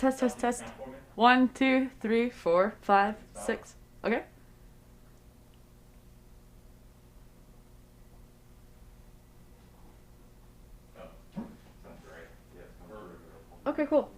Test, test, test. 1, 2, 3, 4, 5, 6. Okay. Okay, cool.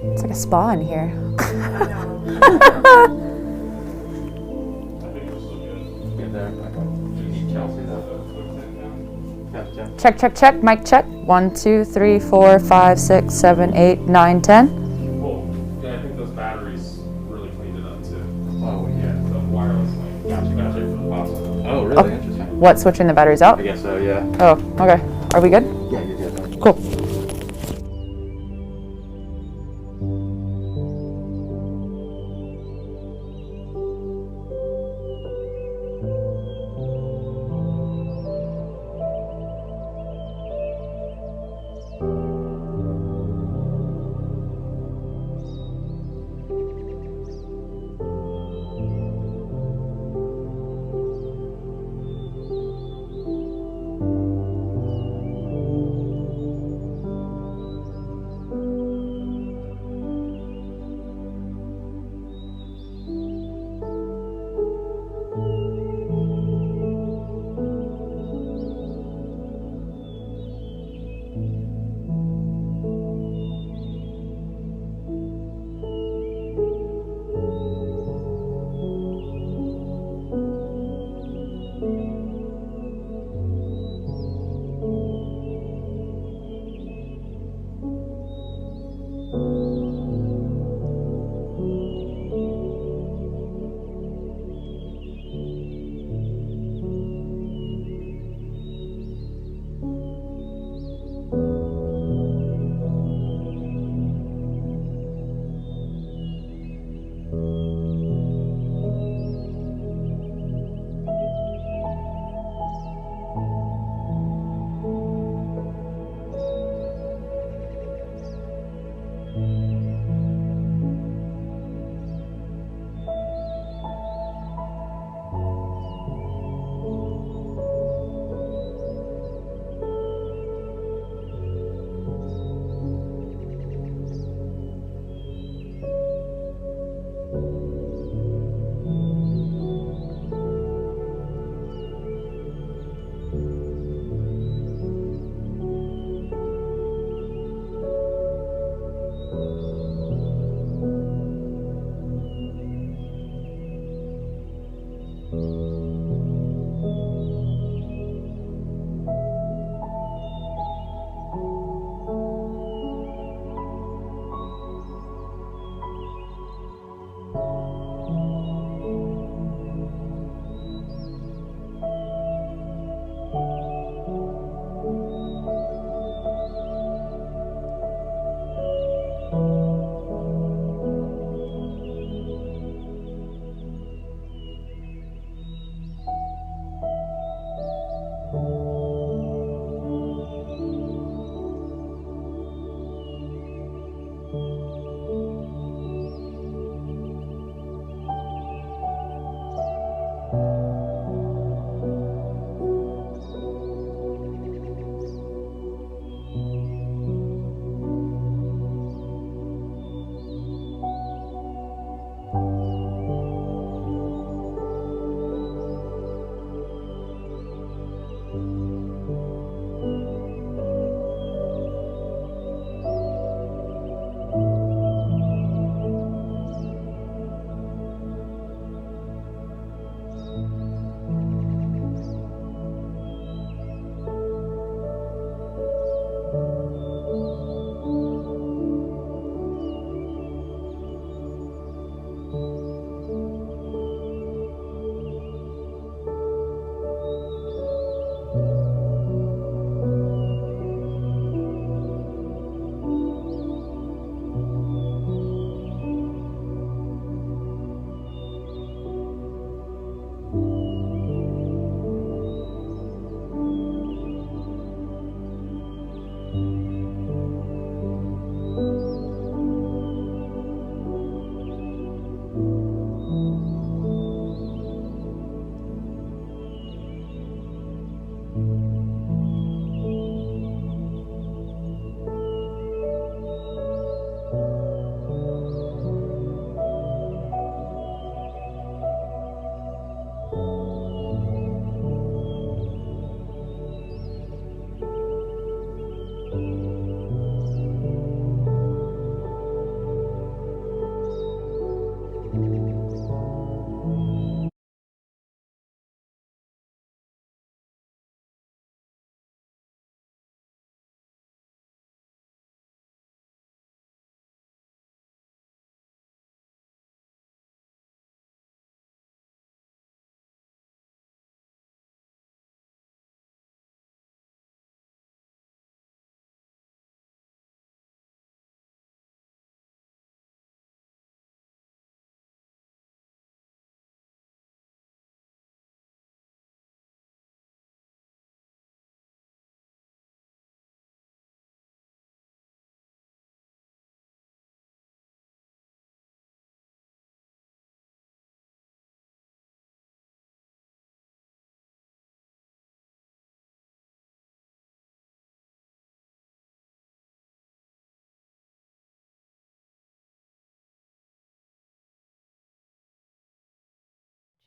It's like a spa in here. I think it was so good. Get there. Do you need Chelsea though? Yeah. Check, check, check. Mic check. 1, 2, 3, 4, 5, 6, 7, 8, 9, 10. Well, yeah, I think those batteries really cleaned it up too. Oh, Yeah, the wireless link. Gotcha. Awesome. Oh, really? Interesting. What, switching the batteries out? I guess so, yeah. Oh, okay. Are we good? Yeah, you're good. Cool.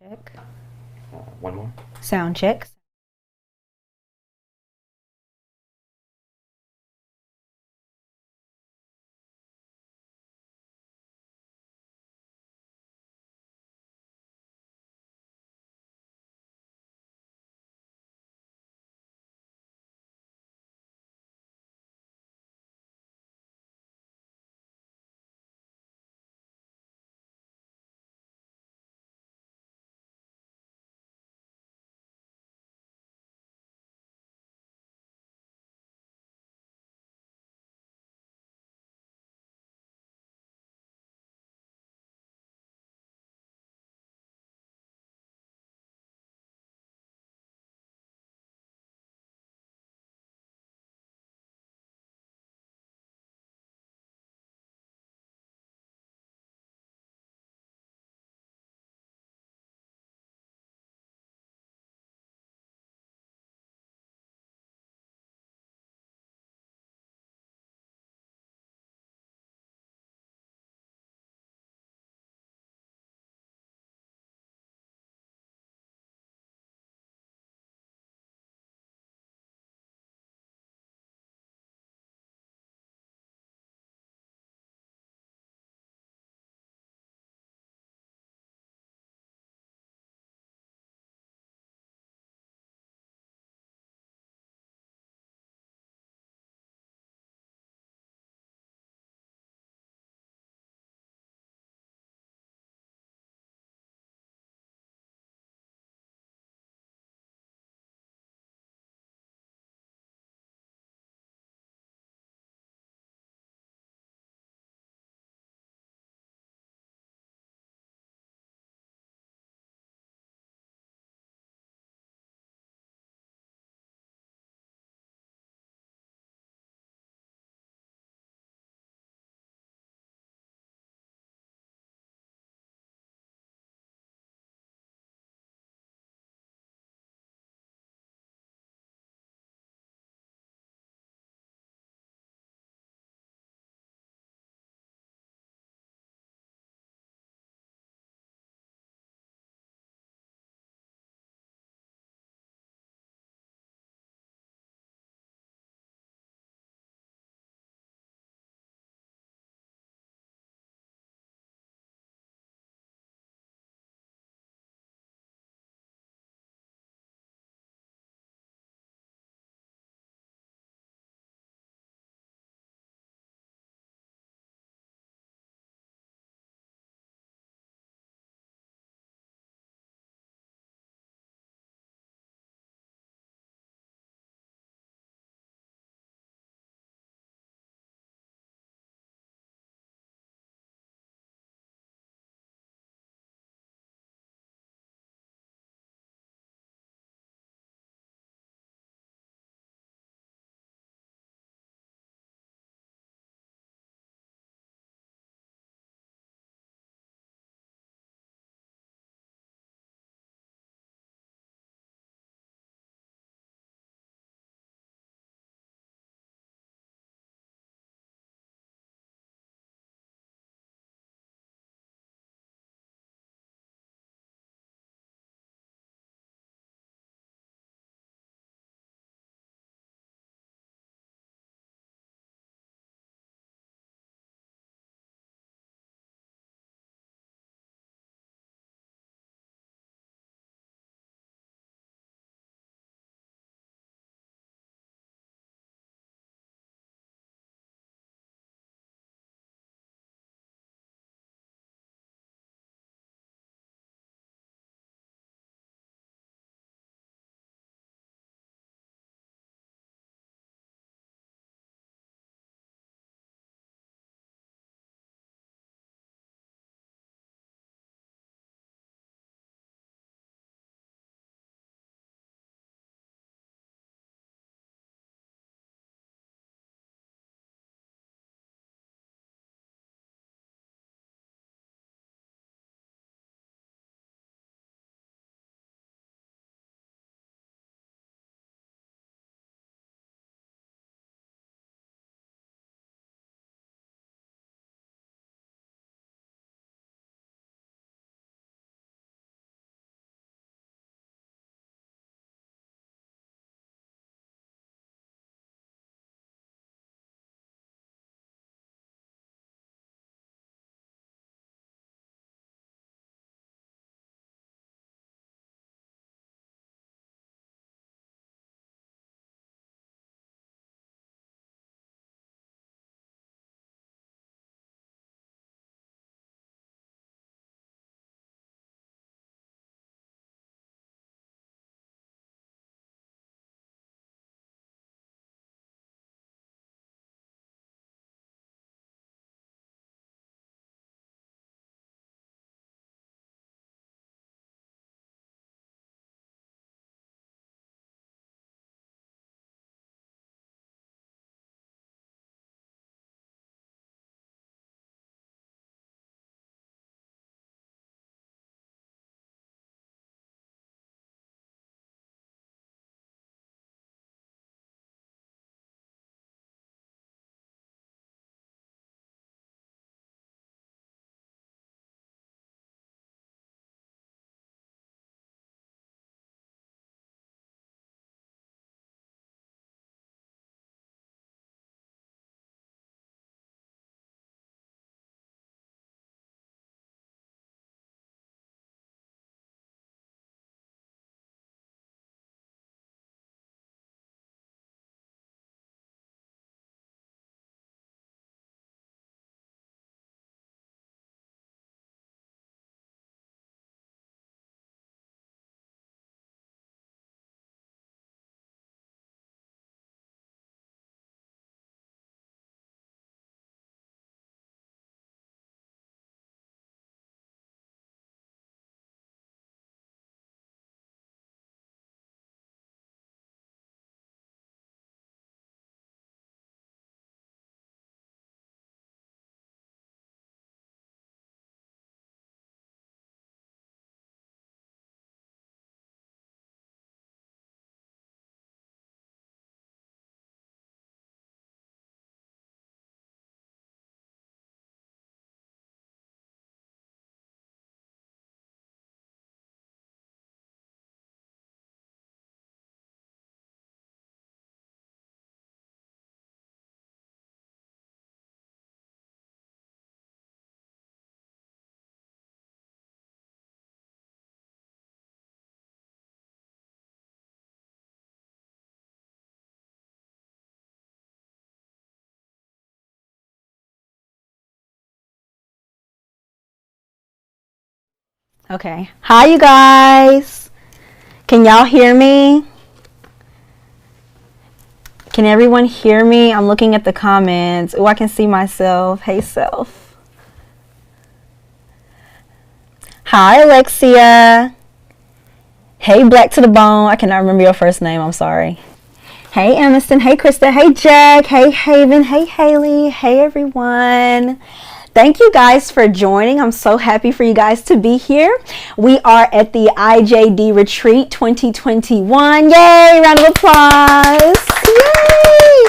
Check. One more. Sound check. Okay. Hi, you guys. Can y'all hear me? Can everyone hear me? I'm looking at the comments. Oh, I can see myself. Hey, self. Hi, Alexia. Hey, Black to the Bone. I cannot remember your first name. I'm sorry. Hey, Emerson. Hey, Krista. Hey, Jack. Hey, Haven. Hey, Haley. Hey, everyone. Thank you guys for joining. I'm so happy for you guys to be here. We are at the IJD Retreat 2021. Yay! Round of applause. Yay!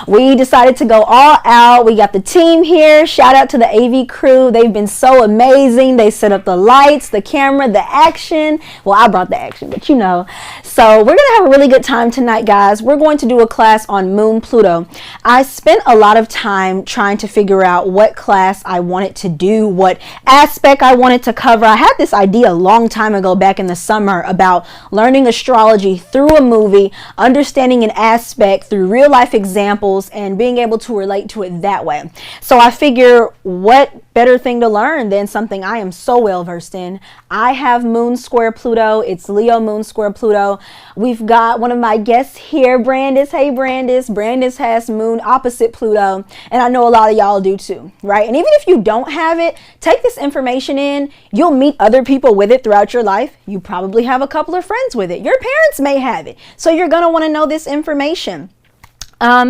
We decided to go all out. We got the team here. Shout out to the AV crew. They've been so amazing. They set up the lights, the camera, the action. Well, I brought the action, but you know. So we're going to have a really good time tonight, guys. We're going to do a class on Moon Pluto. I spent a lot of time trying to figure out what class I wanted to do, what aspect I wanted to cover. I had this idea a long time ago back in the summer about learning astrology through a movie, understanding an aspect through real life examples, and being able to relate to it that way. So I figure, what better thing to learn than something I am so well versed in. I have Moon square Pluto. It's Leo Moon square Pluto. We've got one of my guests here, Brandis. Hey, Brandis. Brandis has Moon opposite Pluto, and I know a lot of y'all do too, right? And even if you don't have it, take this information in. You'll meet other people with it throughout your life. You probably have a couple of friends with it. Your parents may have it. So you're going to want to know this information.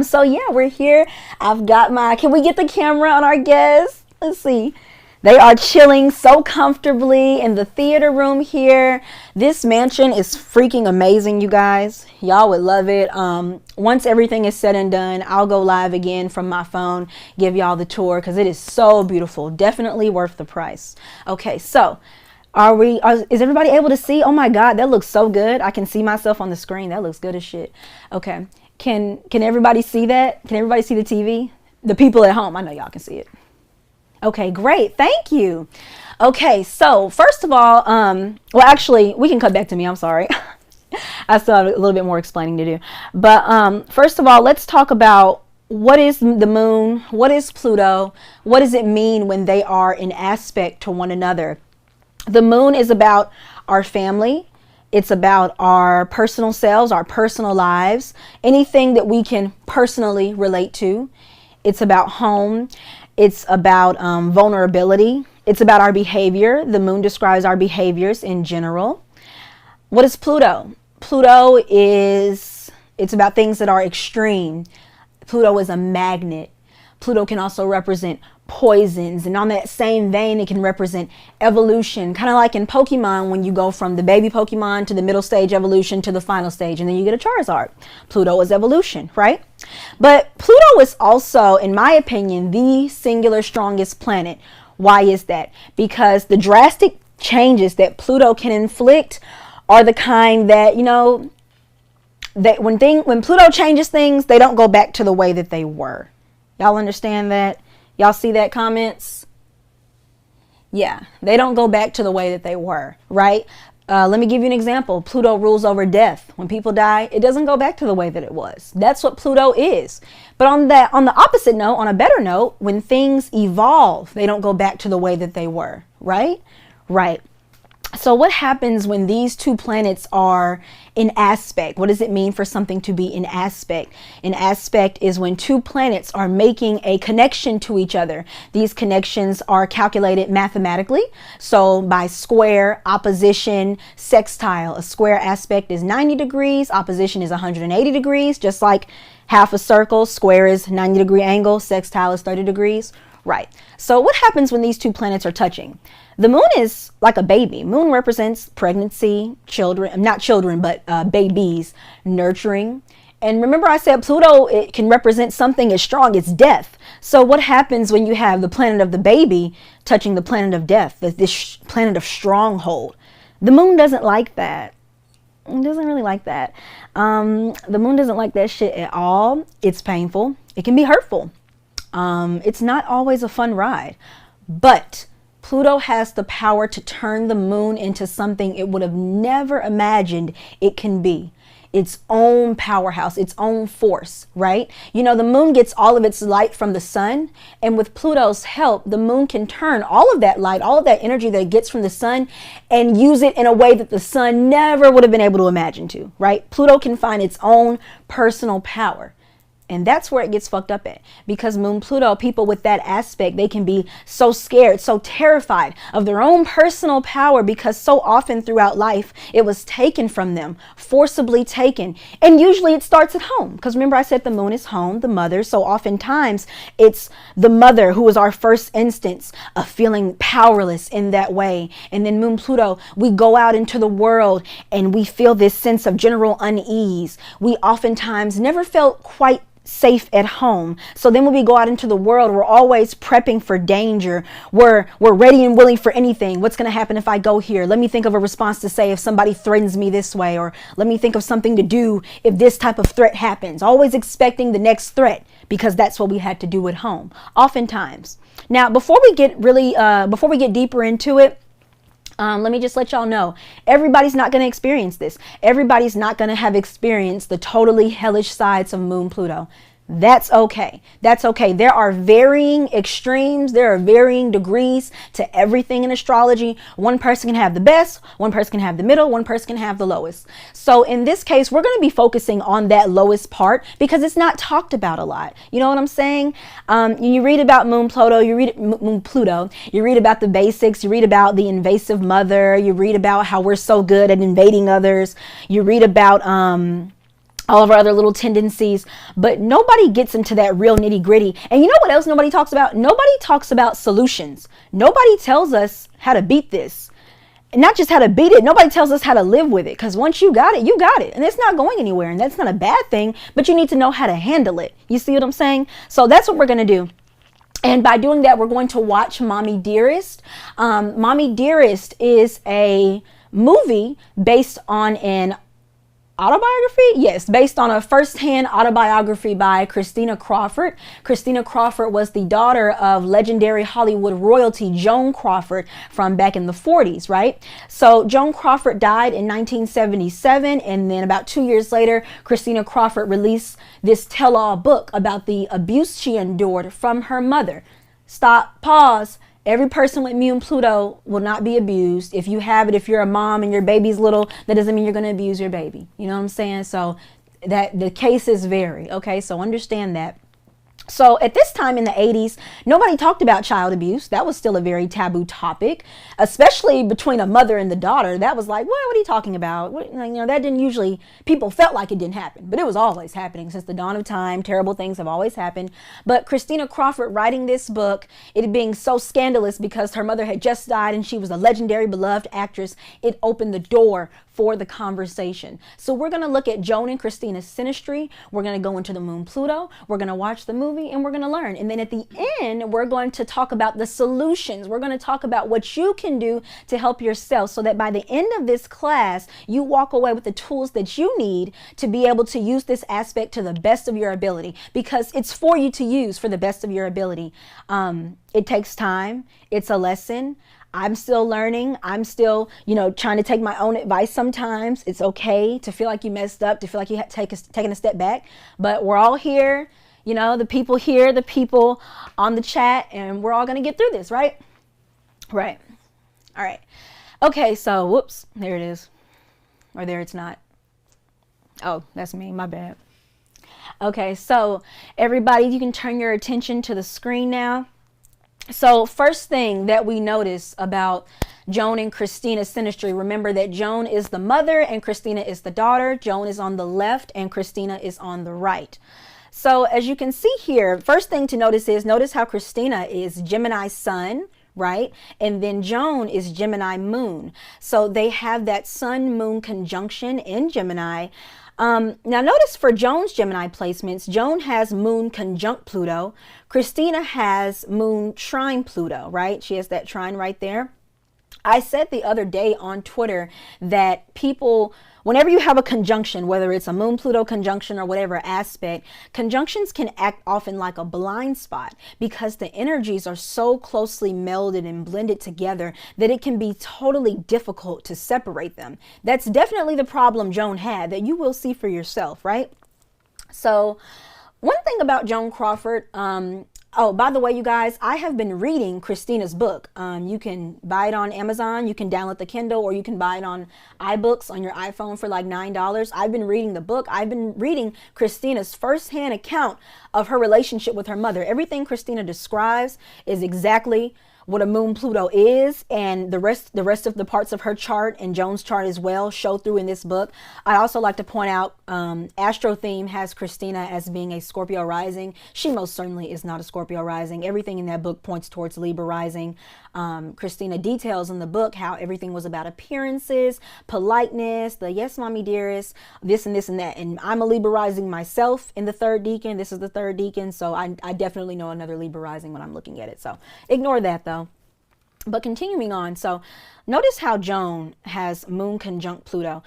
So yeah, we're here. I've got can we get the camera on our guests? Let's see. They are chilling so comfortably in the theater room here. This mansion is freaking amazing, you guys. Y'all would love it. Once everything is said and done, I'll go live again from my phone, give y'all the tour, because it is so beautiful. Definitely worth the price. Okay, so is everybody able to see? Oh my God, that looks so good. I can see myself on the screen. That looks good as shit. Okay. Can everybody see that? Can everybody see the TV? The people at home, I know y'all can see it. Okay, great. Thank you. Okay, so first of all, well, actually, we can cut back to me. I'm sorry. I still have a little bit more explaining to do. But first of all, let's talk about what is the moon? What is Pluto? What does it mean when they are in aspect to one another? The moon is about our family. It's about our personal selves, our personal lives, anything that we can personally relate to. It's about home. It's about vulnerability. It's about our behavior. The moon describes our behaviors in general. What is Pluto? Pluto it's about things that are extreme. Pluto is a magnet. Pluto can also represent poisons, and on that same vein, it can represent evolution, kind of like in Pokemon when you go from the baby Pokemon to the middle stage evolution to the final stage, and then you get a Charizard. Pluto is evolution, right? But Pluto is also, in my opinion, the singular strongest planet. Why is that? Because the drastic changes that Pluto can inflict are the kind that, you know, that when Pluto changes things, they don't go back to the way that they were. Y'all understand that? Y'all see that, comments? Yeah, they don't go back to the way that they were, right? Let me give you an example. Pluto rules over death. When people die, it doesn't go back to the way that it was. That's what Pluto is. But on the opposite note, on a better note, when things evolve, they don't go back to the way that they were, right? Right. So what happens when these two planets are in aspect? What does it mean for something to be in aspect? An aspect is when two planets are making a connection to each other. These connections are calculated mathematically. So by square, opposition, sextile. A square aspect is 90 degrees. Opposition is 180 degrees. Just like half a circle, square is 90-degree angle. Sextile is 30 degrees. Right. So what happens when these two planets are touching? The moon is like a baby. Moon represents pregnancy, children, not children, but babies, nurturing. And remember I said Pluto, it can represent something as strong as death. So what happens when you have the planet of the baby touching the planet of death, this planet of stronghold? The moon doesn't like that. It doesn't really like that. The moon doesn't like that shit at all. It's painful. It can be hurtful. It's not always a fun ride, but Pluto has the power to turn the moon into something it would have never imagined it can be. its own powerhouse, its own force, right? You know, the moon gets all of its light from the sun, and with Pluto's help, the moon can turn all of that light, all of that energy that it gets from the sun, and use it in a way that the sun never would have been able to imagine to, right? Pluto can find its own personal power. And that's where it gets fucked up at, because Moon Pluto, people with that aspect, they can be so scared, so terrified of their own personal power, because so often throughout life it was taken from them, forcibly taken. And usually it starts at home, because remember I said the moon is home, the mother. So oftentimes it's the mother who is our first instance of feeling powerless in that way. And then Moon Pluto, we go out into the world and we feel this sense of general unease. We oftentimes never felt quite safe at home. So then when we go out into the world, we're always prepping for danger. We're ready and willing for anything. What's going to happen if I go here? Let me think of a response to say if somebody threatens me this way, or let me think of something to do if this type of threat happens. Always expecting the next threat, because that's what we had to do at home oftentimes. Now, before we get deeper into it, let me just let y'all know, everybody's not going to experience this. Everybody's not going to have experienced the totally hellish sides of Moon Pluto. That's okay. That's okay. There are varying extremes. There are varying degrees to everything in astrology. One person can have the best, one person can have the middle, one person can have the lowest. So in this case, we're going to be focusing on that lowest part, because it's not talked about a lot. You know what I'm saying? You read about Moon Pluto, you read about the basics, you read about the invasive mother, you read about how we're so good at invading others, you read about all of our other little tendencies, but nobody gets into that real nitty gritty. And you know what else nobody talks about? Nobody talks about solutions. Nobody tells us how to beat this. And not just how to beat it, nobody tells us how to live with it. Because once you got it, you got it. And it's not going anywhere. And that's not a bad thing, but you need to know how to handle it. You see what I'm saying? So that's what we're going to do. And by doing that, we're going to watch Mommy Dearest. Mommy Dearest is a movie based on an autobiography? Yes, based on a first-hand autobiography by Christina Crawford. Christina Crawford was the daughter of legendary Hollywood royalty Joan Crawford from back in the 40s, right? So Joan Crawford died in 1977, and then about 2 years later, Christina Crawford released this tell-all book about the abuse she endured from her mother. Stop, pause. Every person with Moon Pluto will not be abused. If you have it, if you're a mom and your baby's little, that doesn't mean you're going to abuse your baby. You know what I'm saying? So that the cases vary. Okay, so understand that. So at this time in the 80s, nobody talked about child abuse. That was still a very taboo topic, especially between a mother and the daughter. That was like, what are you talking about? That didn't usually, people felt like it didn't happen, but it was always happening since the dawn of time. Terrible things have always happened. But Christina Crawford writing this book, it being so scandalous because her mother had just died and she was a legendary beloved actress, it opened the door for the conversation. So we're going to look at Joan and Christina's synastry. We're going to go into the Moon Pluto. We're going to watch the movie and we're going to learn. And then at the end, we're going to talk about the solutions. We're going to talk about what you can do to help yourself so that by the end of this class, you walk away with the tools that you need to be able to use this aspect to the best of your ability, because it's for you to use for the best of your ability. It takes time. It's a lesson. I'm still learning. I'm still, trying to take my own advice sometimes. It's okay to feel like you messed up, to feel like you had taken a step back. But we're all here, the people here, the people on the chat, and we're all going to get through this, right? Right. All right. Okay, so, whoops, there it is. Or there it's not. Oh, that's me. My bad. Okay, so everybody, you can turn your attention to the screen now. So first thing that we notice about Joan and Christina's synastry, remember that Joan is the mother and Christina is the daughter. Joan is on the left and Christina is on the right. So as you can see here, first thing to notice is, notice how Christina is Gemini sun, right? And then Joan is Gemini moon. So they have that sun moon conjunction in Gemini. Now notice for Joan's Gemini placements, Joan has moon conjunct Pluto. Christina has moon trine Pluto, right? She has that trine right there. I said the other day on Twitter that people Whenever you have a conjunction, whether it's a moon Pluto conjunction or whatever aspect, conjunctions can act often like a blind spot because the energies are so closely melded and blended together that it can be totally difficult to separate them. That's definitely the problem Joan had, that you will see for yourself, right? So one thing about Joan Crawford, oh, by the way, you guys, I have been reading Christina's book. You can buy it on Amazon, you can download the Kindle, or you can buy it on iBooks on your iPhone for like $9. I've been reading the book. I've been reading Christina's firsthand account of her relationship with her mother. Everything Christina describes is exactly what a moon Pluto is, and the rest of the parts of her chart and Joan's chart as well show through in this book. I also like to point out Astro Theme has Christina as being a Scorpio rising. She most certainly is not a Scorpio rising. Everything in that book points towards Libra rising. Christina details in the book how everything was about appearances, politeness, the yes mommy dearest, this and this and that. And I'm a Libra rising myself in the third decan. This is the third decan, so I definitely know another Libra rising when I'm looking at it. So ignore that though. But continuing on, so notice how Joan has moon conjunct Pluto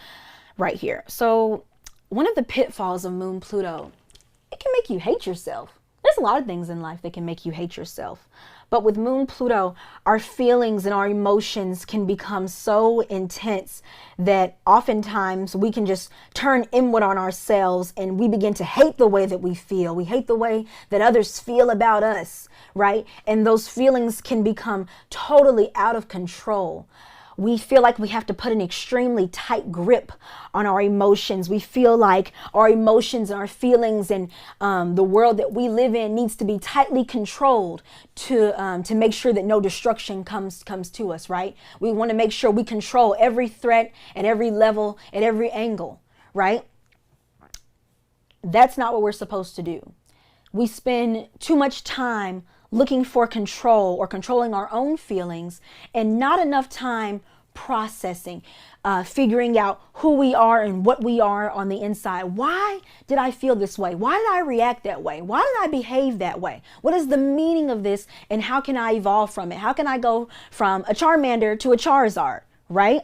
right here. So one of the pitfalls of moon Pluto, it can make you hate yourself. There's a lot of things in life that can make you hate yourself. But with moon Pluto, our feelings and our emotions can become so intense that oftentimes we can just turn inward on ourselves and we begin to hate the way that we feel. We hate the way that others feel about us, right? And those feelings can become totally out of control. We feel like we have to put an extremely tight grip on our emotions. We feel like our emotions and our feelings and the world that we live in needs to be tightly controlled to make sure that no destruction comes to us, right? We want to make sure we control every threat at every level, at every angle, right? That's not what we're supposed to do. We spend too much time looking for control or controlling our own feelings and not enough time processing, figuring out who we are and what we are on the inside. Why did I feel this way? Why did I react that way? Why did I behave that way? What is the meaning of this and how can I evolve from it? How can I go from a Charmander to a Charizard, right?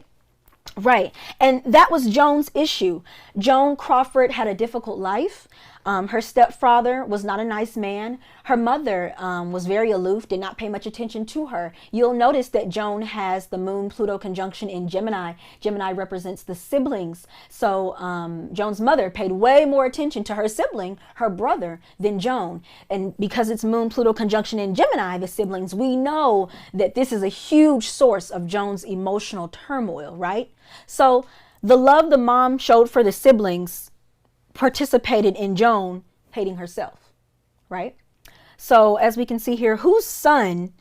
Right. And that was Joan's issue. Joan Crawford had a difficult life. Her stepfather was not a nice man. Her mother was very aloof, did not pay much attention to her. You'll notice that Joan has the moon Pluto conjunction in Gemini. Gemini represents the siblings. So Joan's mother paid way more attention to her sibling, her brother, than Joan. And because it's moon Pluto conjunction in Gemini, the siblings, we know that this is a huge source of Joan's emotional turmoil, right? So the love the mom showed for the siblings participated in Joan hating herself, right? So as we can see here, whose sun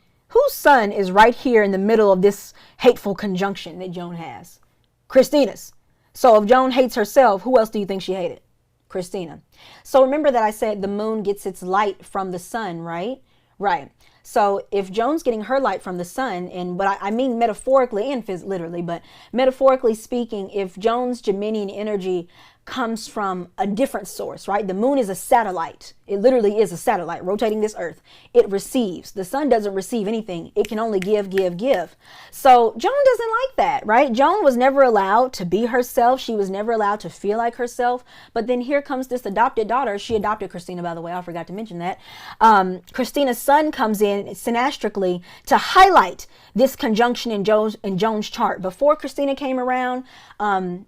is right here in the middle of this hateful conjunction that Joan has? Christina's. So if Joan hates herself, who else do you think she hated? Christina. So remember that I said the moon gets its light from the sun, right? Right. So if Joan's getting her light from the sun, and what I mean metaphorically and literally, but metaphorically speaking, if Joan's Geminian energy comes from a different source, right? The moon is a satellite. It literally is a satellite rotating this earth. It receives. The sun doesn't receive anything. It can only give, give, give. So Joan doesn't like that, right? Joan was never allowed to be herself. She was never allowed to feel like herself. But then here comes this adopted daughter. She adopted Christina, by the way. I forgot to mention that. Christina's son comes in synastrically to highlight this conjunction in Joan's chart. Before Christina came around,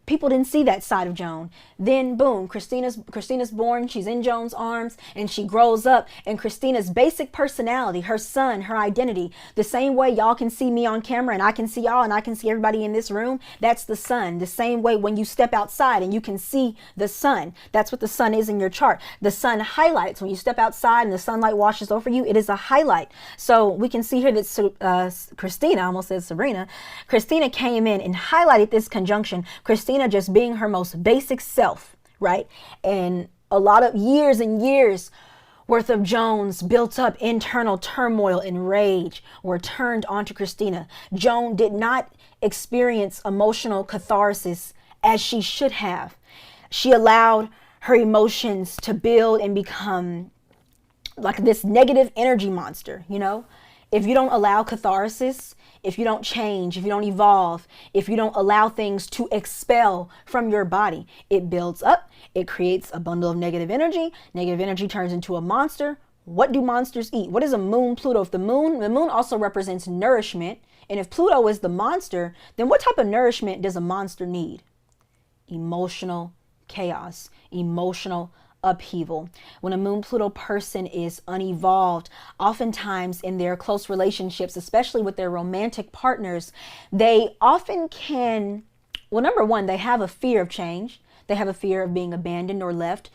people didn't see that side of Joan. Then boom, Christina's born. She's in Joan's arms and she grows up, and Christina's basic personality, her son, her identity, the same way y'all can see me on camera and I can see y'all and I can see everybody in this room, that's the sun. The same way when you step outside and you can see the sun, that's what the sun is in your chart. The sun highlights when you step outside and the sunlight washes over you. It is a highlight. So we can see here that Christina, I almost said Sabrina, Christina came in and highlighted this conjunction. Christina just being her most basic self, right? And a lot of years and years worth of Joan's built up internal turmoil and rage were turned onto Christina. Joan did not experience emotional catharsis as she should have. She allowed her emotions to build and become like this negative energy monster, you know? If you don't allow catharsis if you don't change, if you don't evolve, if you don't allow things to expel from your body, it builds up. It creates a bundle of negative energy. Negative energy turns into a monster. What do monsters eat? What is a moon, Pluto? If the moon also represents nourishment. And if Pluto is the monster, then what type of nourishment does a monster need? Emotional chaos, emotional upheaval. When a moon Pluto person is unevolved, oftentimes in their close relationships, especially with their romantic partners, they often can, well, number one, they have a fear of change. They have a fear of being abandoned or left.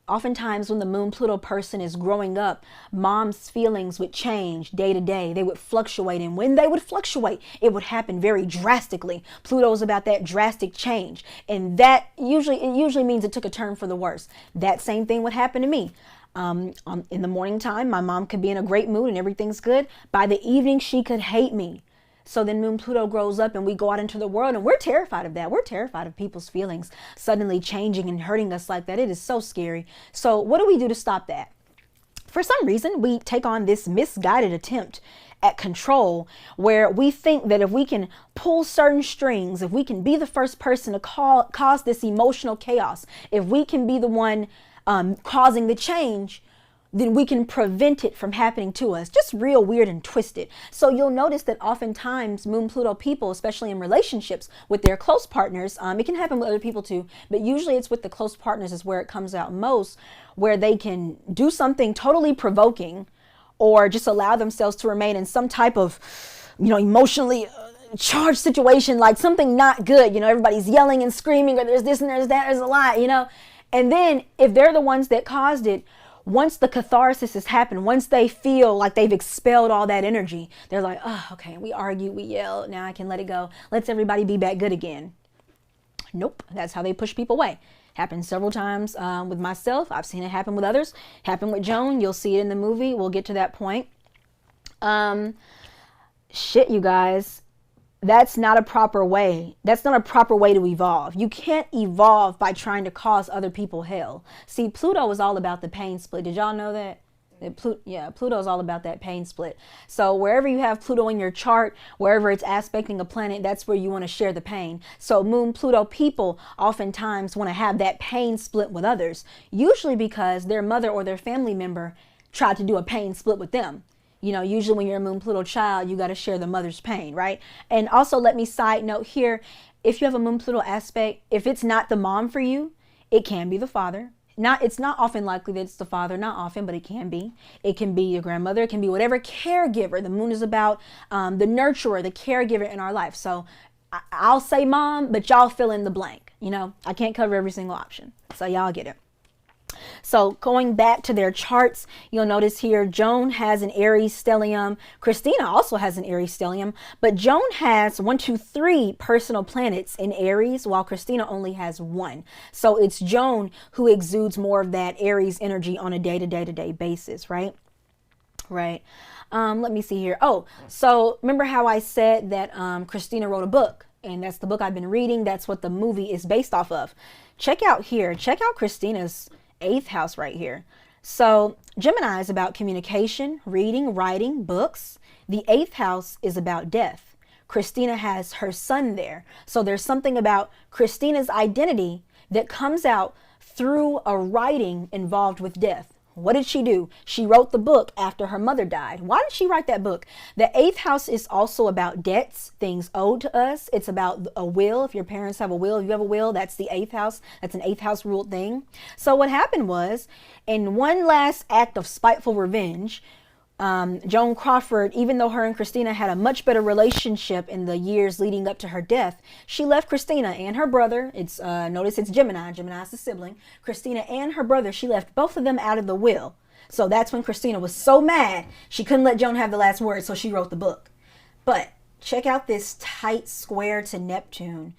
Oftentimes when the moon Pluto person is growing up, mom's feelings would change day to day. They would fluctuate. And when they would fluctuate, it would happen very drastically. Pluto's about that drastic change. And that usually means it took a turn for the worse. That same thing would happen to me. In the morning time, my mom could be in a great mood and everything's good. By the evening, she could hate me. So then moon Pluto grows up and we go out into the world and we're terrified of that. We're terrified of people's feelings suddenly changing and hurting us like that. It is so scary. So what do we do to stop that? For some reason, we take on this misguided attempt at control where we think that if we can pull certain strings, if we can be the first person to cause this emotional chaos, if we can be the one causing the change, then we can prevent it from happening to us. Just real weird and twisted. So you'll notice that oftentimes moon Pluto people, especially in relationships with their close partners, it can happen with other people too, but usually it's with the close partners is where it comes out most, where they can do something totally provoking or just allow themselves to remain in some type of, emotionally charged situation, like something not good. Everybody's yelling and screaming, or there's this and there's that, there's a lot, And then if they're the ones that caused it, once the catharsis has happened, once they feel like they've expelled all that energy, they're like, oh, okay, we argued, we yelled, now I can let it go. Let's everybody be back good again. Nope, that's how they push people away. Happened several times with myself. I've seen it happen with others. Happened with Joan. You'll see it in the movie. We'll get to that point. Shit, you guys. That's not a proper way. That's not a proper way to evolve. You can't evolve by trying to cause other people hell. See, Pluto is all about the pain split. Did y'all know that? Pluto is all about that pain split. So wherever you have Pluto in your chart, wherever it's aspecting a planet, that's where you want to share the pain. So moon Pluto people oftentimes want to have that pain split with others, usually because their mother or their family member tried to do a pain split with them. Usually when you're a moon Pluto child, you got to share the mother's pain, right? And also let me side note here, if you have a moon Pluto aspect, if it's not the mom for you, it can be the father. It's not often likely that it's the father, not often, but it can be. It can be your grandmother. It can be whatever caregiver. The moon is about the nurturer, the caregiver in our life. So I'll say mom, but y'all fill in the blank. I can't cover every single option. So y'all get it. So going back to their charts, you'll notice here Joan has an Aries stellium. Christina also has an Aries stellium, but Joan has 3 personal planets in Aries, while Christina only has 1. So it's Joan who exudes more of that Aries energy on a day-to-day basis, right? Right. Let me see here. Oh, so remember how I said that Christina wrote a book, and that's the book I've been reading. That's what the movie is based off of. Check out here. Check out Christina's 8th house right here. So Gemini is about communication, reading, writing, books. The 8th house is about death. Christina has her sun there. So there's something about Christina's identity that comes out through a writing involved with death. What did she do? She wrote the book after her mother died. Why did she write that book? The 8th house is also about debts, things owed to us. It's about a will. If your parents have a will, if you have a will, that's the 8th house. That's an 8th house ruled thing. So what happened was, in one last act of spiteful revenge, Joan Crawford, even though her and Christina had a much better relationship in the years leading up to her death, she left Christina and her brother. Notice it's Gemini. Gemini is the sibling. Christina and her brother, she left both of them out of the will. So that's when Christina was so mad, she couldn't let Joan have the last word, so she wrote the book. But check out this tight square to Neptune.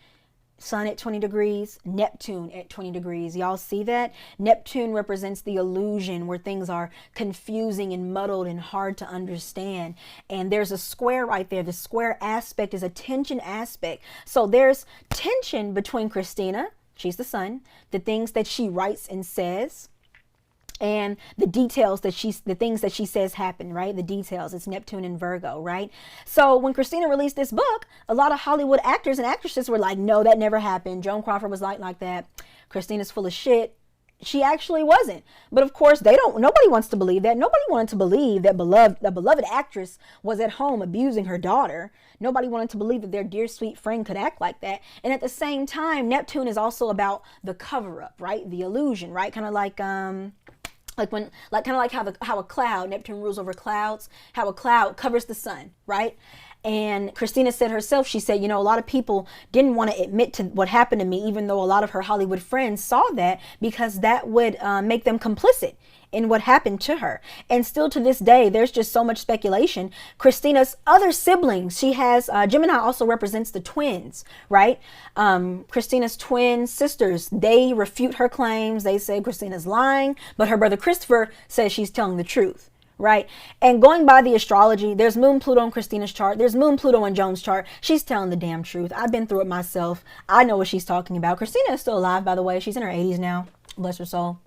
Sun at 20 degrees, Neptune at 20 degrees. Y'all see that? Neptune represents the illusion where things are confusing and muddled and hard to understand. And there's a square right there. The square aspect is a tension aspect. So there's tension between Christina, she's the sun, the things that she writes and says, and the details the things that she says happen, right? The details. It's Neptune and Virgo, right? So when Christina released this book, a lot of Hollywood actors and actresses were like, no, that never happened. Joan Crawford was like that. Christina's full of shit. She actually wasn't. But of course, nobody wants to believe that. Nobody wanted to believe that the beloved actress was at home abusing her daughter. Nobody wanted to believe that their dear sweet friend could act like that. And at the same time, Neptune is also about the cover up, right? The illusion, right? Kind of like how a cloud, Neptune rules over clouds, how a cloud covers the sun, right? And Christina said herself, she said, a lot of people didn't want to admit to what happened to me, even though a lot of her Hollywood friends saw that, because that would make them complicit in what happened to her. And still to this day, there's just so much speculation. Christina's other siblings, she has, Gemini also represents the twins, right? Christina's twin sisters, they refute her claims. They say Christina's lying, but her brother Christopher says she's telling the truth. Right. And going by the astrology, there's Moon Pluto in Christina's chart. There's Moon Pluto in Joan's chart. She's telling the damn truth. I've been through it myself. I know what she's talking about. Christina is still alive, by the way. She's in her 80s now. Bless her soul.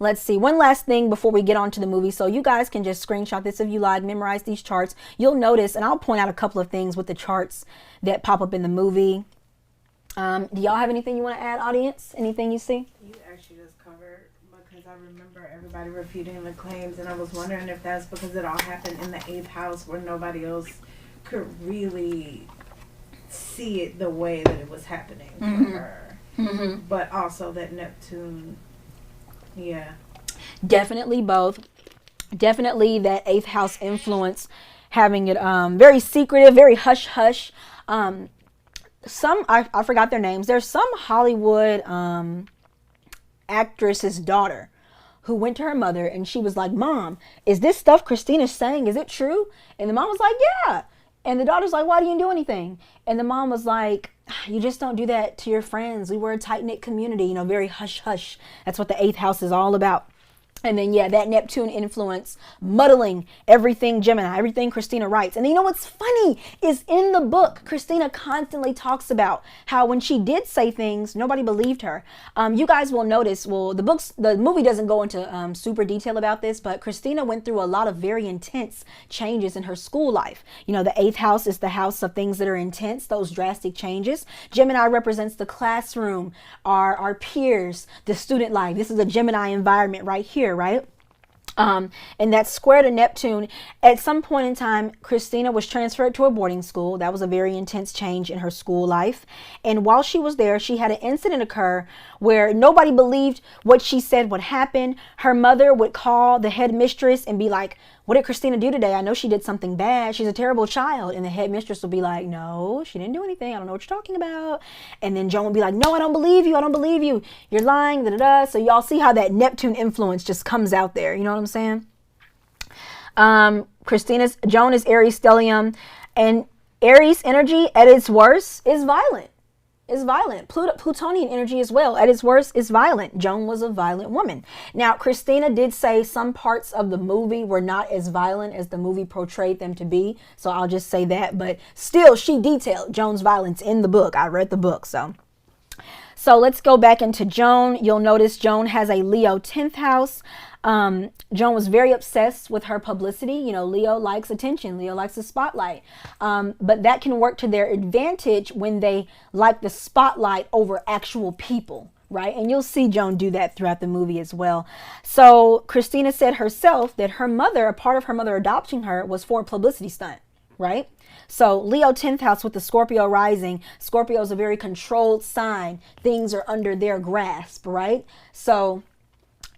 Let's see. One last thing before we get on to the movie. So you guys can just screenshot this if you like, memorize these charts. You'll notice, and I'll point out a couple of things with the charts that pop up in the movie. Do y'all have anything you want to add, audience? Anything you see? You actually just covered, because I remember everybody refuting the claims, and I was wondering if that's because it all happened in the 8th house where nobody else could really see it the way that it was happening for her. Mm-hmm. But also that Neptune, yeah. Definitely both. Definitely that 8th house influence, having it very secretive, very hush-hush. I forgot their names. There's some Hollywood actress's daughter who went to her mother and she was like, Mom, is this stuff Christina's saying, is it true? And the mom was like, yeah. And the daughter's like, why do you do anything? And the mom was like, you just don't do that to your friends. We were a tight-knit community, very hush-hush. That's what the 8th house is all about. And then, yeah, that Neptune influence, muddling everything Gemini, everything Christina writes. And you know what's funny is in the book, Christina constantly talks about how when she did say things, nobody believed her. You guys will notice, the movie doesn't go into super detail about this, but Christina went through a lot of very intense changes in her school life. The 8th house is the house of things that are intense, those drastic changes. Gemini represents the classroom, our peers, the student life. This is a Gemini environment right here. Right? And that's square to Neptune. At some point in time, Christina was transferred to a boarding school. That was a very intense change in her school life. And while she was there, she had an incident occur where nobody believed what she said would happen. Her mother would call the headmistress and be like, what did Christina do today? I know she did something bad. She's a terrible child. And the headmistress would be like, no, she didn't do anything. I don't know what you're talking about. And then Joan would be like, no, I don't believe you. I don't believe you. You're lying. Da, da, da. So y'all see how that Neptune influence just comes out there. You know what I'm saying? Joan is Aries stellium, and Aries energy at its worst is violent. Is violent. Plutonian energy as well, at its worst, is violent. Joan was a violent woman. Now, Christina did say some parts of the movie were not as violent as the movie portrayed them to be. So I'll just say that. But still, she detailed Joan's violence in the book. I read the book. So let's go back into Joan. You'll notice Joan has a Leo 10th house. Joan was very obsessed with her publicity. Leo likes attention. Leo likes the spotlight. But that can work to their advantage when they like the spotlight over actual people, right? And you'll see Joan do that throughout the movie as well. So Christina said herself that her mother, a part of her mother adopting her, was for a publicity stunt, right? So Leo 10th house with the Scorpio rising. Scorpio is a very controlled sign. Things are under their grasp, right? So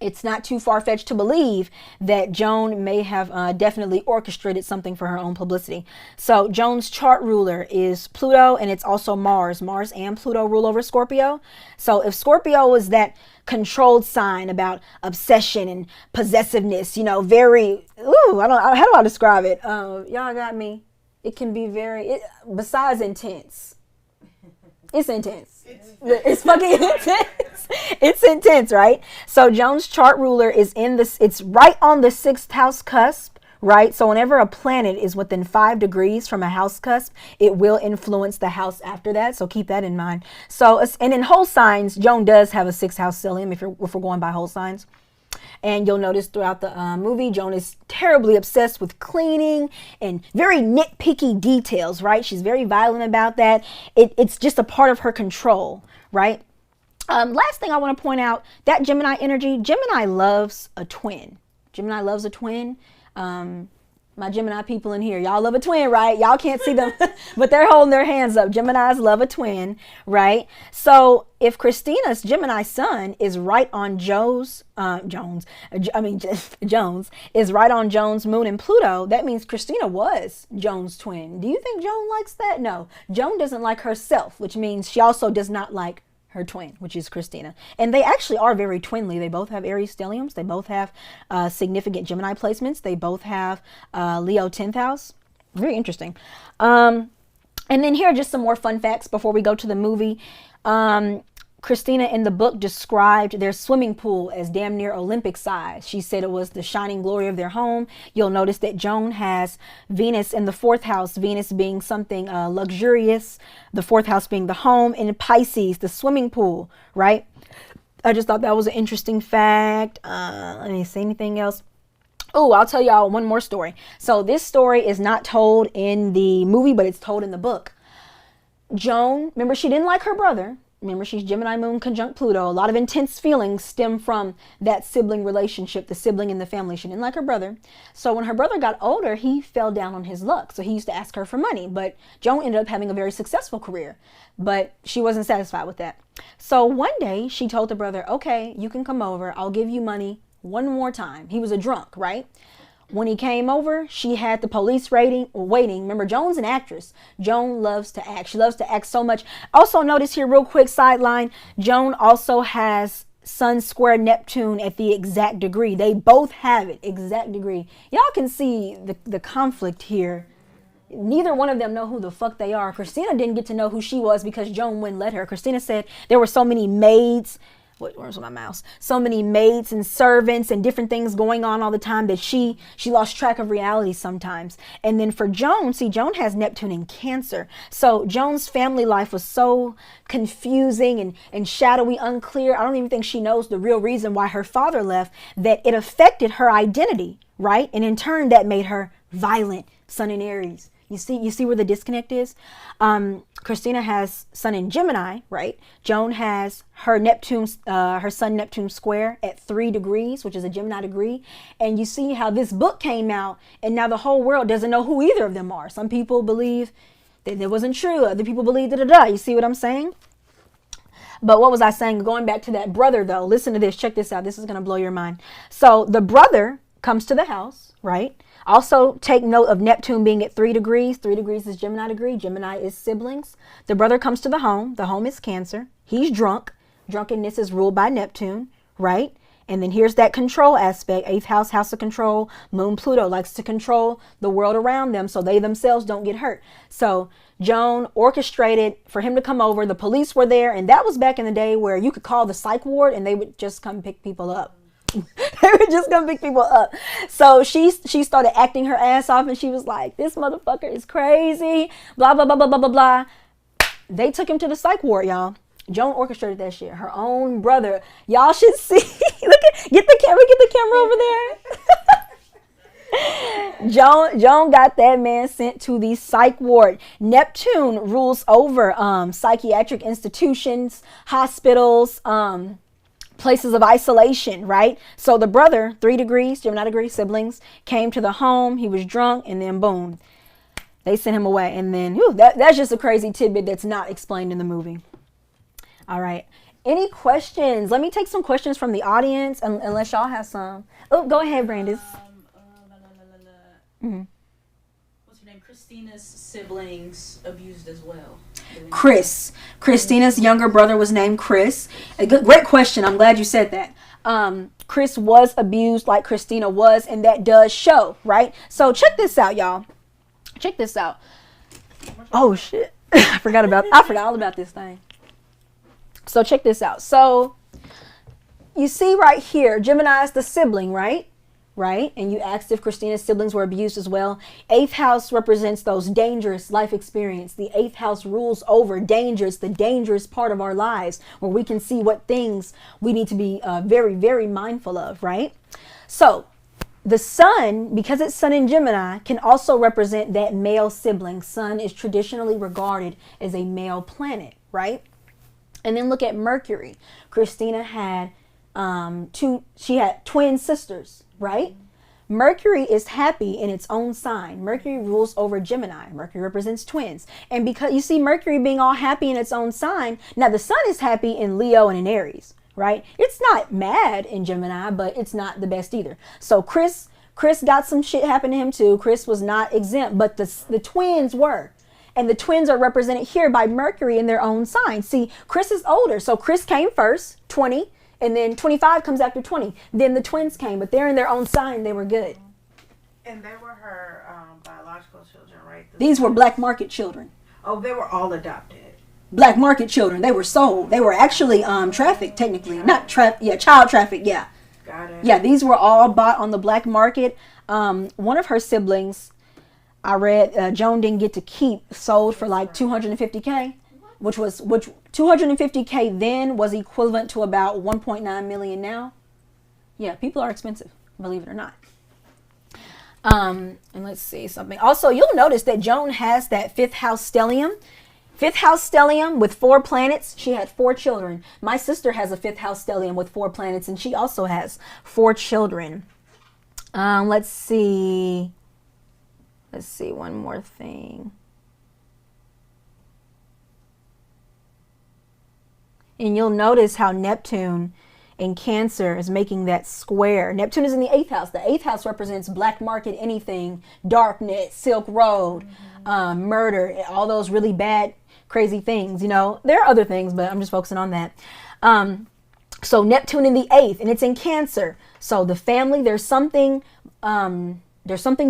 it's not too far-fetched to believe that Joan may have definitely orchestrated something for her own publicity. So Joan's chart ruler is Pluto, and it's also Mars. Mars and Pluto rule over Scorpio. So if Scorpio was that controlled sign about obsession and possessiveness, very, how do I describe it? Y'all got me. It can be besides intense. It's intense. It's fucking intense. It's intense, right? So Joan's chart ruler is it's right on the 6th house cusp, right? So whenever a planet is within 5 degrees from a house cusp, it will influence the house after that. So keep that in mind. So, and in whole signs, Joan does have a 6th house stellium if we're going by whole signs. And you'll notice throughout the movie, Joan is terribly obsessed with cleaning and very nitpicky details, right? She's very violent about that. It's just a part of her control, right? Last thing I want to point out, that Gemini energy, Gemini loves a twin. Gemini loves a twin. My Gemini people in here, y'all love a twin, right? Y'all can't see them, but they're holding their hands up. Geminis love a twin, right? So if Christina's Gemini sun is right on Jones is right on Joan's moon and Pluto, that means Christina was Joan's twin. Do you think Joan likes that? No. Joan doesn't like herself, which means she also does not like her twin, which is Christina. And they actually are very twinly. They both have Aries stelliums. They both have significant Gemini placements. They both have Leo 10th house. Very interesting. And then here are just some more fun facts before we go to the movie. Christina in the book described their swimming pool as damn near Olympic size. She said it was the shining glory of their home. You'll notice that Joan has Venus in the 4th house, Venus being something luxurious, the 4th house being the home, and Pisces, the swimming pool, right? I just thought that was an interesting fact. Let me see anything else. Oh, I'll tell y'all one more story. So this story is not told in the movie, but it's told in the book. Joan, remember, she didn't like her brother. Remember, she's Gemini moon conjunct Pluto. A lot of intense feelings stem from that sibling relationship, the sibling in the family. She didn't like her brother. So when her brother got older, he fell down on his luck. So he used to ask her for money. But Joan ended up having a very successful career. But she wasn't satisfied with that. So one day she told the brother, okay, you can come over. I'll give you money one more time. He was a drunk, right? When he came over, she had the police waiting. Remember, Joan's an actress. Joan loves to act. She loves to act so much. Also notice here, real quick sideline, Joan also has Sun square Neptune at the exact degree. They both have it, exact degree. Y'all can see the conflict here. Neither one of them know who the fuck they are. Christina didn't get to know who she was because Joan wouldn't let her. Christina said there were so many maids. Where's my mouse? So many maids and servants and different things going on all the time that she lost track of reality sometimes. And then for Joan, see, Joan has Neptune in Cancer. So Joan's family life was so confusing and shadowy, unclear. I don't even think she knows the real reason why her father left, that it affected her identity, right? And in turn, that made her violent. Sun in Aries. You see where the disconnect is? Christina has Sun in Gemini, right? Joan has her Sun Neptune square at 3 degrees, which is a Gemini degree. And you see how this book came out and now the whole world doesn't know who either of them are. Some people believe that it wasn't true. Other people believe da-da-da. You see what I'm saying? But what was I saying? Going back to that brother though, listen to this. Check this out. This is going to blow your mind. So the brother comes to the house, right? Also, take note of Neptune being at 3 degrees. 3 degrees is Gemini degree. Gemini is siblings. The brother comes to the home. The home is Cancer. He's drunk. Drunkenness is ruled by Neptune, right? And then here's that control aspect. 8th house, house of control. Moon Pluto likes to control the world around them so they themselves don't get hurt. So Joan orchestrated for him to come over. The police were there. And that was back in the day where you could call the psych ward and they would just come pick people up. They were just gonna pick people up. So she started acting her ass off and she was like, this motherfucker is crazy, blah blah blah blah blah blah blah. They took him to the psych ward, y'all. Joan orchestrated that shit. Her own brother. Y'all should see. Get the camera over there. Joan got that man sent to the psych ward. Neptune rules over psychiatric institutions, hospitals, places of isolation, right? So the brother, 3 degrees, Gemini degree, siblings, came to the home. He was drunk, and then boom, they sent him away. And then that's just a crazy tidbit that's not explained in the movie. All right. Any questions? Let me take some questions from the audience, unless y'all have some. Oh, go ahead, Brandis. What's her name? Christina's siblings abused as well. Christina's younger brother was named Chris. Great question. I'm glad you said that. Chris was abused like Christina was, and that does show, right? So check this out, y'all. Check this out. Oh shit. I forgot all about this thing. So check this out. So you see right here, Gemini is the sibling, right? right? And you asked if Christina's siblings were abused as well. 8th house represents those dangerous life experience. The 8th house rules over danger. It's the dangerous part of our lives where we can see what things we need to be very, very mindful of, right? So the sun, because it's sun in Gemini, can also represent that male sibling. Sun is traditionally regarded as a male planet, right? And then look at Mercury. Christina had she had twin sisters, right? Mercury is happy in its own sign. Mercury rules over Gemini. Mercury represents twins. And because you see Mercury being all happy in its own sign, now the sun is happy in Leo and in Aries, right? It's not mad in Gemini, but it's not the best either. So Chris got some shit happen to him too. Chris was not exempt, but the twins were. And the twins are represented here by Mercury in their own sign. See, Chris is older. So Chris came first, 20. And then 25 comes after 20. Then the twins came, but they're in their own sign. They were good. And they were her biological children, right? These were black market children. Oh, they were all adopted. Black market children. They were sold. They were actually trafficked, technically. Not child trafficked, yeah. Got it. Yeah, these were all bought on the black market. One of her siblings, I read, Joan didn't get to keep, sold for like $250K. Which 250K then was equivalent to about 1.9 million now. Yeah, people are expensive, believe it or not. And let's see something. Also, you'll notice that Joan has that 5th house stellium. 5th house stellium with 4 planets. She had 4 children. My sister has a 5th house stellium with 4 planets, and she also has 4 children. Let's see one more thing. And you'll notice how Neptune in Cancer is making that square. Neptune is in the 8th house. The 8th house represents black market anything, darknet, Silk Road, murder, all those really bad, crazy things. You know, there are other things, but I'm just focusing on that. So Neptune in the 8th, and it's in Cancer. So the family, there's something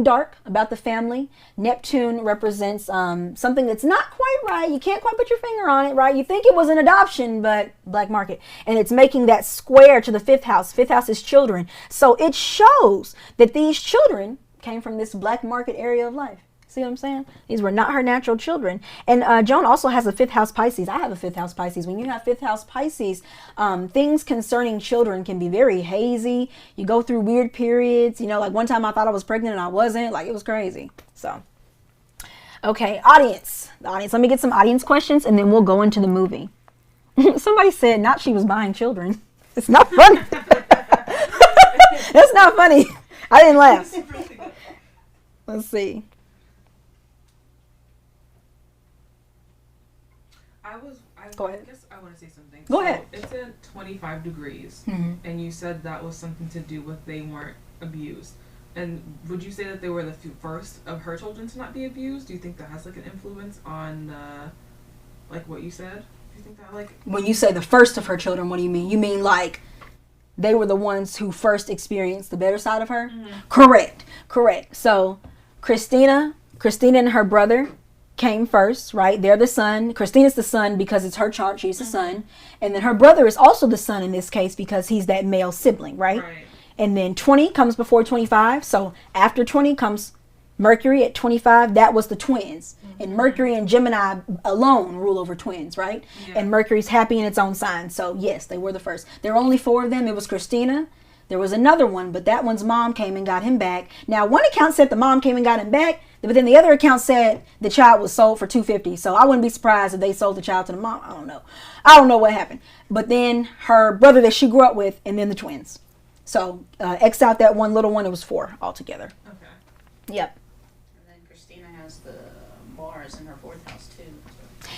dark about the family. Neptune represents something that's not quite right. You can't quite put your finger on it, right? You think it was an adoption, but black market. And it's making that square to the 5th house. 5th house is children. So it shows that these children came from this black market area of life. See what I'm saying? These were not her natural children. And Joan also has a 5th house Pisces. I have a 5th house Pisces. When you have 5th house Pisces, things concerning children can be very hazy. You go through weird periods. You know, like one time I thought I was pregnant and I wasn't. Like, it was crazy. So, okay, audience. The audience. Let me get some audience questions and then we'll go into the movie. Somebody said not she was buying children. It's not funny. That's not funny. I didn't laugh. Let's see. Go ahead. I guess I want to say something. Go ahead. It's at 25 degrees, and you said that was something to do with they weren't abused. And would you say that they were the first of her children to not be abused? Do you think that has like an influence on, like what you said? Do you think that like when you say the first of her children, what do you mean? You mean like they were the ones who first experienced the better side of her? Correct. So Christina and her brother came first, right? They're the sun. Christina's the sun because it's her chart. She's the sun. And then her brother is also the sun in this case because he's that male sibling, right? And then 20 comes before 25. So after 20 comes Mercury at 25. That was the twins. And Mercury and Gemini alone rule over twins, right? And Mercury's happy in its own sign. So yes, they were the first. There were only 4 of them. It was Christina. There was another one, but that one's mom came and got him back. Now, one account said the mom came and got him back, but then the other account said the child was sold for $250. So I wouldn't be surprised if they sold the child to the mom. I don't know what happened. But then her brother that she grew up with, and then the twins. So X out that one little one. It was 4 altogether. Okay. Yep. And then Christina has the Mars in her 4th house too.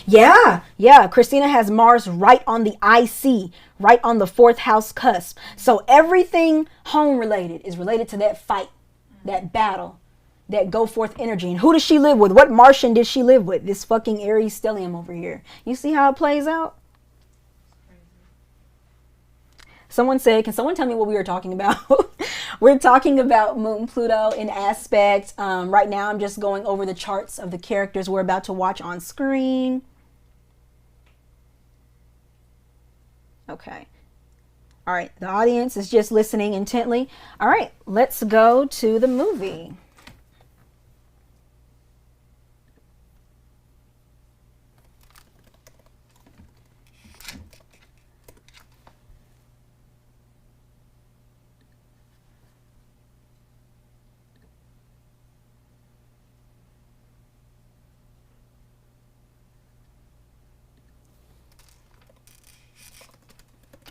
Yeah. Christina has Mars right on the IC, right on the 4th house cusp. So everything home related is related to that fight, that battle, that go forth energy. And who does she live with? What Martian did she live with? This fucking Aries stellium over here. You see how it plays out? Someone said, can someone tell me what we were talking about? We're talking about Moon Pluto in aspect. Right now I'm just going over the charts of the characters we're about to watch on screen. Okay. All right, the audience is just listening intently. All right, let's go to the movie.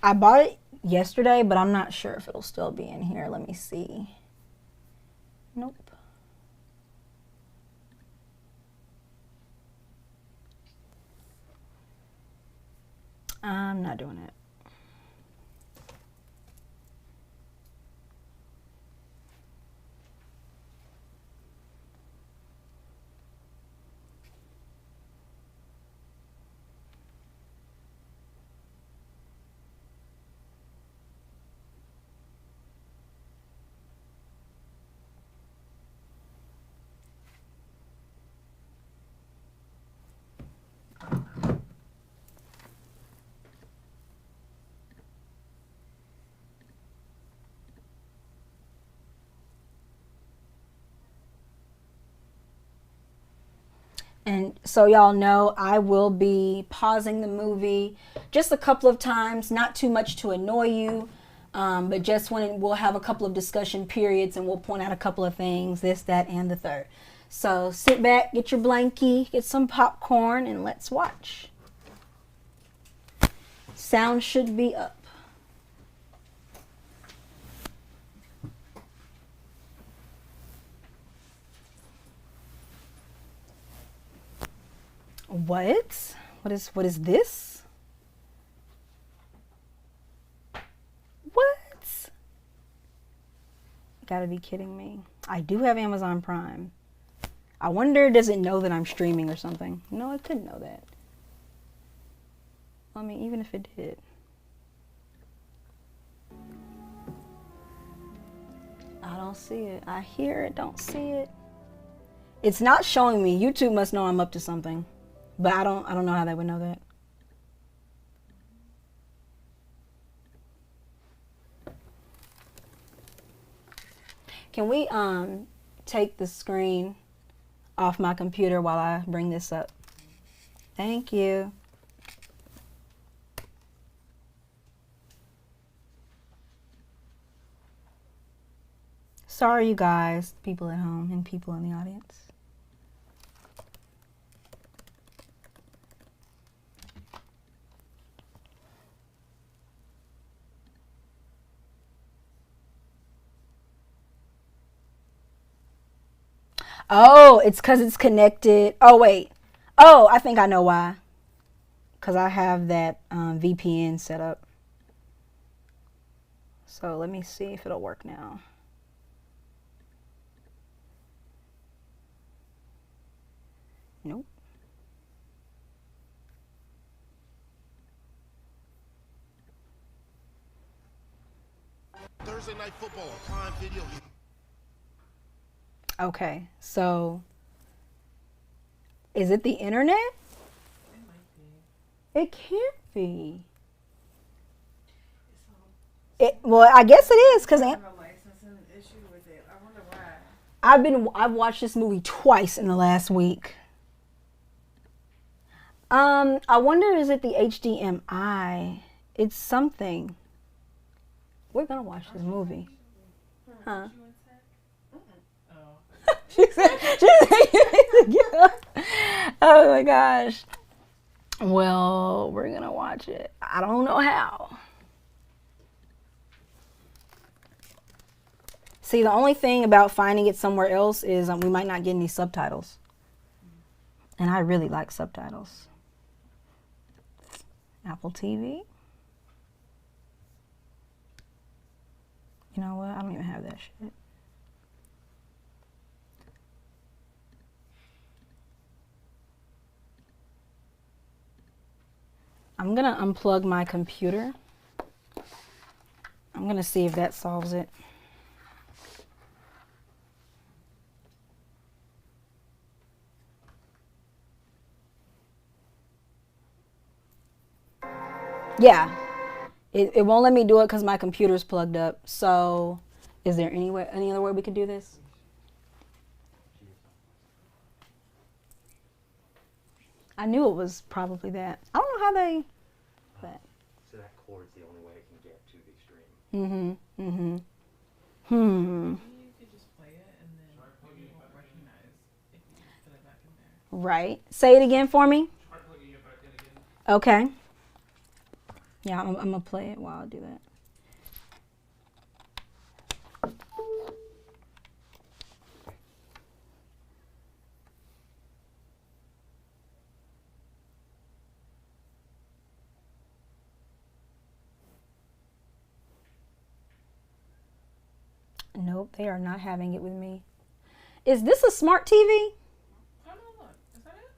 I bought it yesterday, but I'm not sure if it'll still be in here. Let me see. Nope. I'm not doing it. And so y'all know I will be pausing the movie just a couple of times, not too much to annoy you, but just when we'll have a couple of discussion periods and we'll point out a couple of things, this, that, and the third. So sit back, get your blankie, get some popcorn, and let's watch. Sound should be up. What? What is this? What? Gotta be kidding me. I do have Amazon Prime. I wonder, does it know that I'm streaming or something? No, it couldn't know that. I mean, even if it did. I don't see it. I hear it, don't see it. It's not showing me. YouTube must know I'm up to something. But I don't know how they would know that. Can we take the screen off my computer while I bring this up? Thank you. Sorry, you guys, people at home and people in the audience. Oh, it's because it's connected. Oh, wait. Oh, I think I know why. Because I have that VPN set up. So let me see if it'll work now. Nope. Thursday Night Football, Prime Video. Okay, so is it the internet? It might be. It can't be. Well, I guess it is because I have a licensing issue with it. I wonder why. I've watched this movie twice in the last week. I wonder, is it the HDMI? It's something. We're gonna watch this movie. Huh? She said, oh my gosh. Well, we're gonna watch it. I don't know how. See, the only thing about finding it somewhere else is we might not get any subtitles. And I really like subtitles. Apple TV. You know what? I don't even have that shit. I'm gonna unplug my computer. I'm gonna see if that solves it. Yeah, It won't let me do it because my computer's plugged up. So, is there any other way we could do this? I knew it was probably that. I don't know how they. But. So that chord's the only way it can get to the extreme. You could just play it and then you won't recognize if you put it back in there. Right. Say it again for me. Try plugging it back in again. Okay. Yeah, I'm gonna play it while I do that. Nope, they are not having it with me. Is this a smart TV? Oh no, look. Is that it?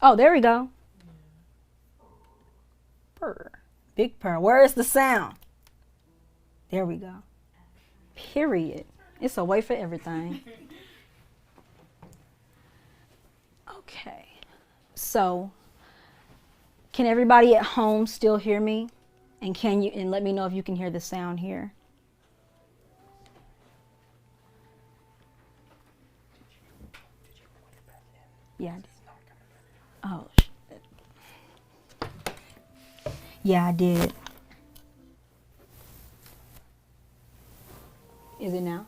Oh, there we go. Purr. Big purr. Where is the sound? There we go. Period. It's a way for everything. Okay. So, can everybody at home still hear me? And let me know if you can hear the sound here. Yeah. Oh, shit. Yeah, I did. Is it now?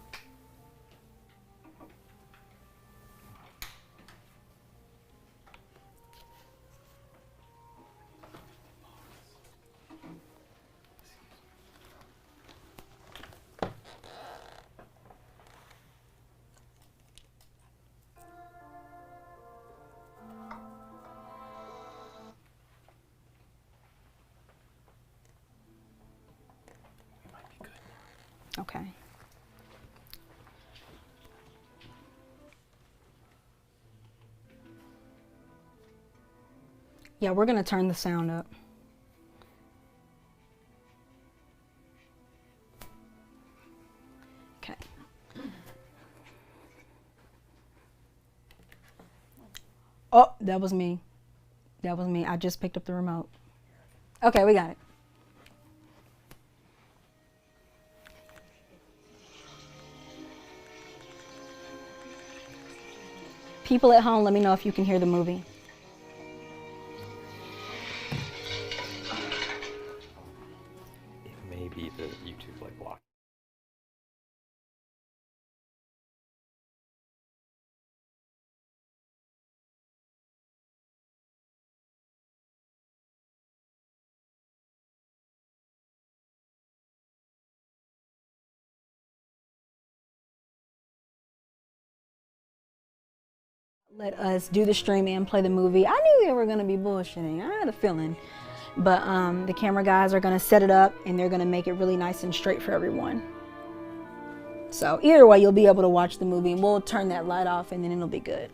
Okay. Yeah, we're going to turn the sound up. Okay. Oh, that was me. That was me. I just picked up the remote. Okay, we got it. People at home, let me know if you can hear the movie. It may be the YouTube like block. Let us do the stream and play the movie. I knew they were going to be bullshitting. I had a feeling. But the camera guys are going to set it up and they're going to make it really nice and straight for everyone. So either way, you'll be able to watch the movie and we'll turn that light off and then it'll be good.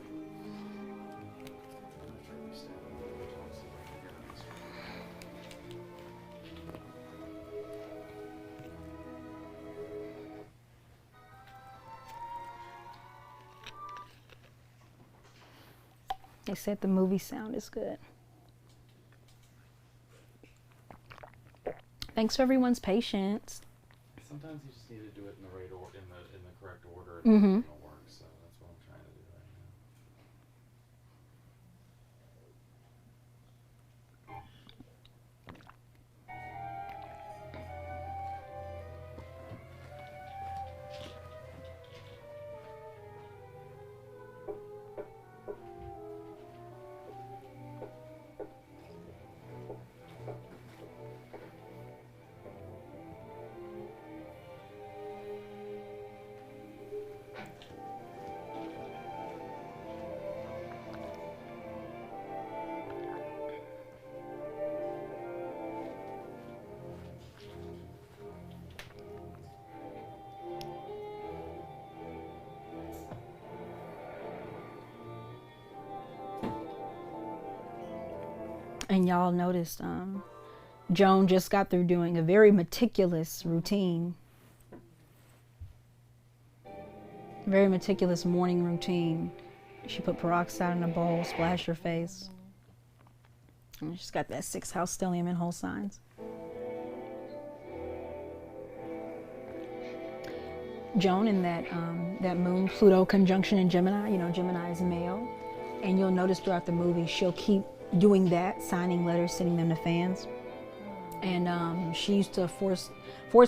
They said the movie sound is good. Thanks for everyone's patience. Sometimes you just need to do it in the right order, in the correct order. Mm-hmm. It'll work. So that's what I'm trying to do right now. And y'all noticed Joan just got through doing a very meticulous routine. Very meticulous morning routine. She put peroxide in a bowl, splashed her face. And she's got that 6th house stellium in whole signs. Joan, in that that Moon Pluto conjunction in Gemini. You know, Gemini is male, and you'll notice throughout the movie she'll keep doing that, signing letters, sending them to fans. And she used to force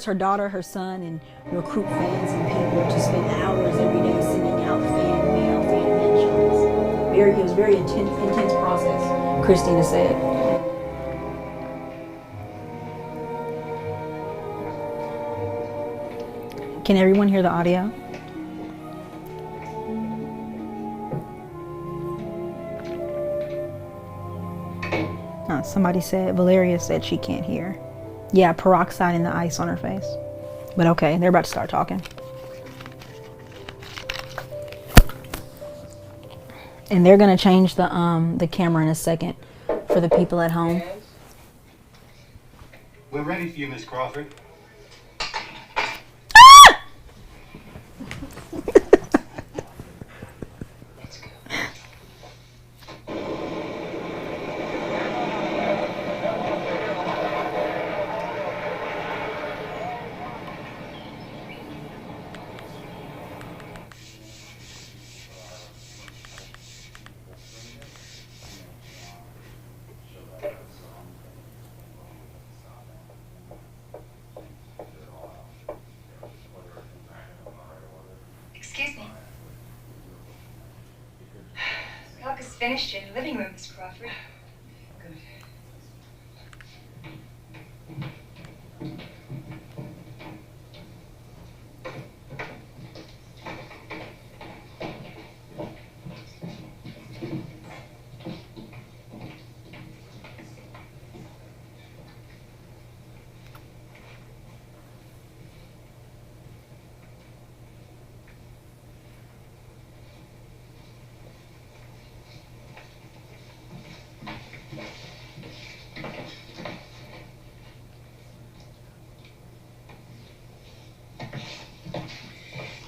her daughter, her son, and recruit fans and people to spend hours every day sending out fan mail, fan mentions. It was very intense process, Christina said. Can everyone hear the audio? Somebody said, Valeria said she can't hear. Yeah, peroxide in the ice on her face. But okay, they're about to start talking. And they're gonna change the camera in a second for the people at home. We're ready for you, Miss Crawford. Excuse me. Milk is finished in the living room, Miss Crawford. Good.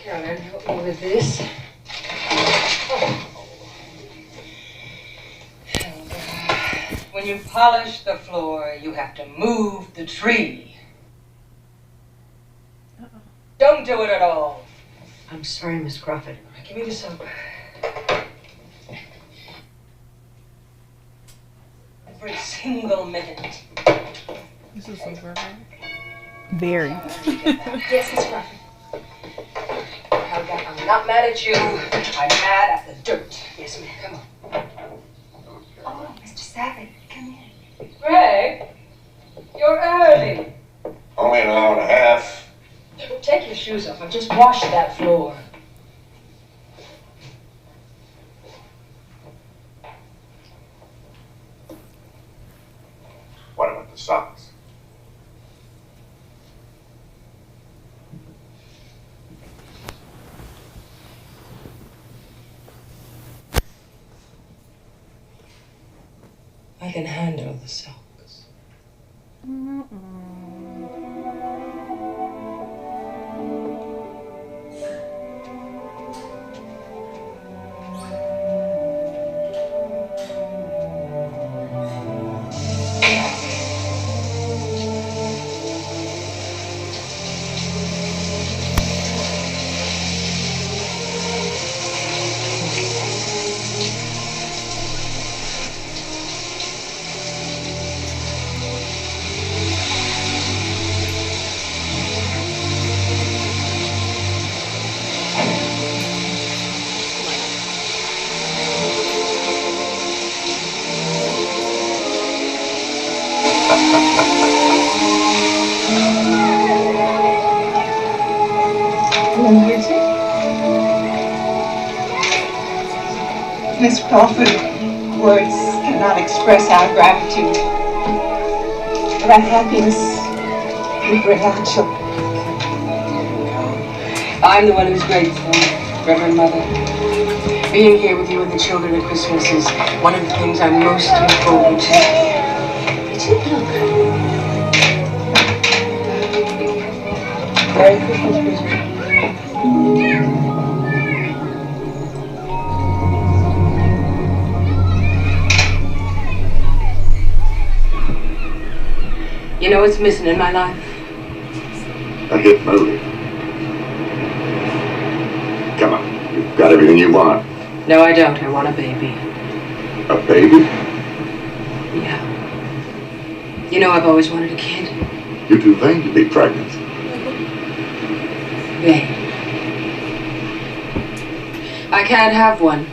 Carolyn, help me with this. When you polish the floor, you have to move the tree. Don't do it at all. I'm sorry, Miss Crawford. Give me the soap. Every single minute. This is so perfect. Very. Yes, Miss Crawford. I'm not mad at you. I'm mad at the dirt. Yes, ma'am. Come on. Oh, Mr. Savage, come in. Greg, you're early. Only an hour and a half. Take your shoes off and just wash that floor. What about the socks? I can handle the socks. Miss Crawford, words cannot express our gratitude for our happiness we bring our children. I'm the one who's grateful, Reverend Mother. Being here with you and the children at Christmas is one of the things I'm most looking forward to. Merry Christmas, Bridget. You know what's missing in my life? A hit movie. Got everything you want. No, I don't. I want a baby. A baby? Yeah. You know, I've always wanted a kid. You're too vain to be pregnant. Babe. I can't have one.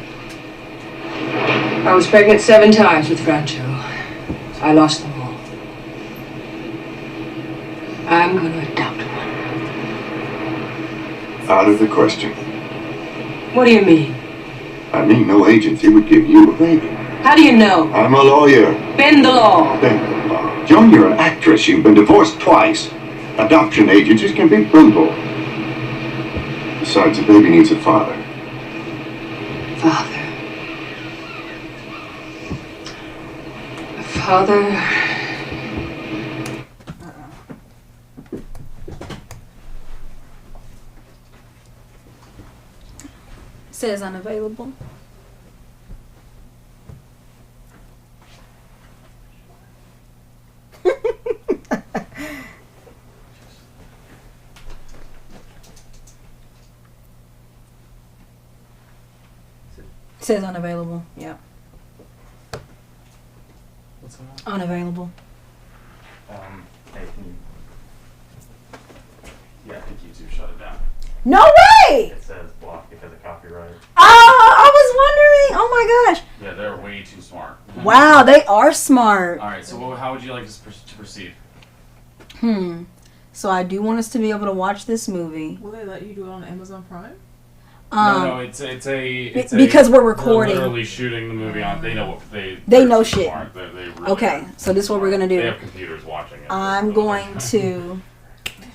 I was pregnant 7 times with Rancho. I lost them all. I'm going to adopt one. Out of the question. What do you mean? I mean, no agency would give you a baby. How do you know? I'm a lawyer. Bend the law. Bend the law. Joan, you're an actress. You've been divorced twice. Adoption agencies can be brutal. Besides, a baby needs a father. Father. A father. Says unavailable. Says unavailable. Yeah. What's that? Unavailable. Hey, can you? Yeah, I think YouTube shut it down. No way! It says blocked because of copyright. Oh, I was wondering. Oh my gosh. Yeah, they're way too smart. Wow, they are smart. All right, so how would you like us to proceed? So I do want us to be able to watch this movie. Will they let you do it on Amazon Prime? No, it's because we're recording. We're literally shooting the movie on. They know what They they're know too shit. Smart. They really Okay, so this is what we're gonna do. They have computers watching it. I'm going to.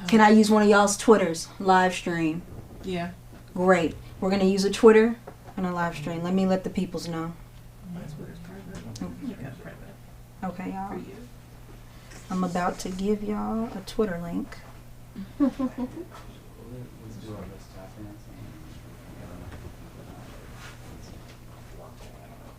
Can I use one of y'all's Twitters live stream? Yeah. Great. We're gonna use a Twitter and a live stream. Let me let the peoples know. My Twitter's private. You got private. Okay, y'all. For you. I'm about to give y'all a Twitter link. Let's do all this tapping and something.